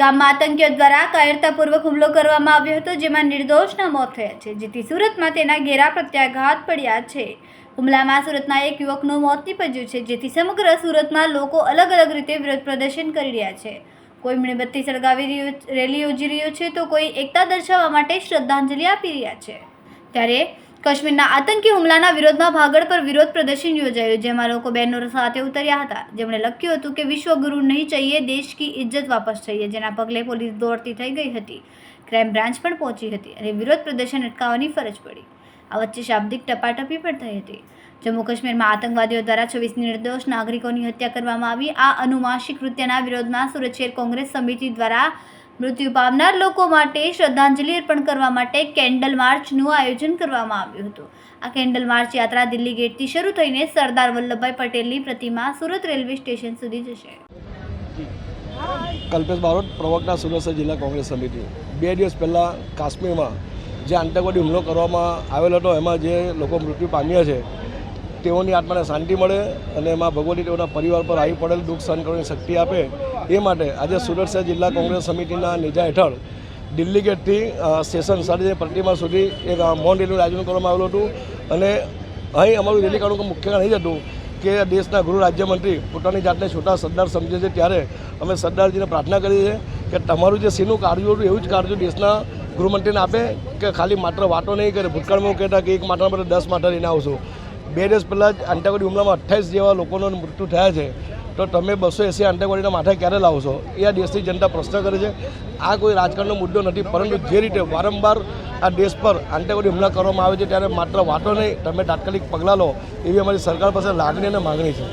પહેલગામમાં આતંકીઓ દ્વારા કાયરતાપૂર્વક હુમલો કરવામાં આવ્યો હતો, જેમાં નિર્દોષના મોત થયા છે, જેથી સુરતમાં તેના ઘેરા પ્રત્યાઘાત પડ્યા છે। હુમલામાં સુરતના એક યુવકનું મોત નીપજ્યું છે, જેથી સમગ્ર સુરતમાં લોકો અલગ અલગ રીતે વિરોધ પ્રદર્શન કરી રહ્યા છે। કોઈ મીણબત્તી સળગાવી રેલી યોજી રહ્યો છે, તો કોઈ એકતા દર્શાવવા માટે શ્રદ્ધાંજલિ આપી રહ્યા છે। ત્યારે કાશ્મીરના આતંકી હુમલાના વિરોધમાં ભાગળ પર વિરોધ પ્રદર્શન યોજાયું, જેમાં લોકો બેનરો સાથે ઉતર્યા હતા, જેમણે લખ્યું હતું કે વિશ્વગુરુ નહીં चाहिए, દેશ કી ઇજ્જત વાપસ चाहिए, જેના પગલે પોલીસ દોડતી થઈ ગઈ હતી, ક્રાઇમ બ્રાન્ચ પણ પહોંચી હતી અને વિરોધ પ્રદર્શન અટકાવવાની ફરજ પડી। આ વચ્ચે શાબ્દિક ટપાટપી પણ થઈ હતી। જમ્મુ કાશ્મીરમાં આતંકવાદીઓ દ્વારા 26 નિર્દોષ નાગરિકોની હત્યા કરવામાં આવી। આ અનુમાસિક કૃત્યના વિરોધમાં સુરત શહેર કોંગ્રેસ સમિતિ દ્વારા મૃત્યુ પામનાર લોકો માટે શ્રદ્ધાંજલિ અર્પણ કરવા માટે કેન્ડલ માર્ચનું આયોજન કરવામાં આવ્યું હતું। આ કેન્ડલ માર્ચ યાત્રા દિલ્હી ગેટથી શરૂ થઈને સરદાર વલ્લભભાઈ પટેલની પ્રતિમા સુરત રેલવે સ્ટેશન સુધી જશે। કલ્પેશ બારોટ, પ્રવક્તા સુરત જિલ્લા કોંગ્રેસ સમિતિ। 2 દિવસ પહેલાં કાશ્મીરમાં જે આતંકવાદી હુમલો કરવામાં આવેલો હતો, એમાં જે લોકો મૃત્યુ પામ્યા છે તેઓની આત્માને શાંતિ મળે અને એમાં ભગવતી તેઓના પરિવાર પર આવી પડેલ દુઃખ સહન કરવાની શક્તિ આપે, એ માટે આજે સુરત શહેર જિલ્લા કોંગ્રેસ સમિતિના નેજા હેઠળ દિલ્હી ગેટથી સ્ટેશન સાથે પ્રતિમા સુધી એક મૌન રેલીનું આયોજન કરવામાં આવેલું હતું। અને અહીં અમારું રેલી કાઢવાનું મુખ્ય કારણ એ જ હતું કે દેશના ગૃહ રાજ્યમંત્રી પોતાની જાતને છોટા સરદાર સમજે છે, ત્યારે અમે સરદારજીને પ્રાર્થના કરી છે કે તમારું જે સીનું કાઢવું હતું એવું જ કાઢજો દેશના ગૃહમંત્રીને આપે, કે ખાલી માત્ર વાતો નહીં કરે। ભૂતકાળમાં કહેતા કે એક માટલા પર 10 માટલા લઈને આવશું। 2 દિવસ પહેલાં જ આતંકવાદી હુમલામાં 28 જેવા લોકોનું મૃત્યુ થયા છે, તો તમે 280 આતંકવાદીના માથે ક્યારે લાવશો, એ આ દેશની જનતા પ્રશ્ન કરે છે। આ કોઈ રાજકારણનો મુદ્દો નથી, પરંતુ જે રીતે વારંવાર આ દેશ પર આતંકવાદી હુમલા કરવામાં આવે છે, ત્યારે માત્ર વાતો નહીં, તમે તાત્કાલિક પગલાં લો, એવી અમારી સરકાર પાસે લાગણી અને માગણી છે।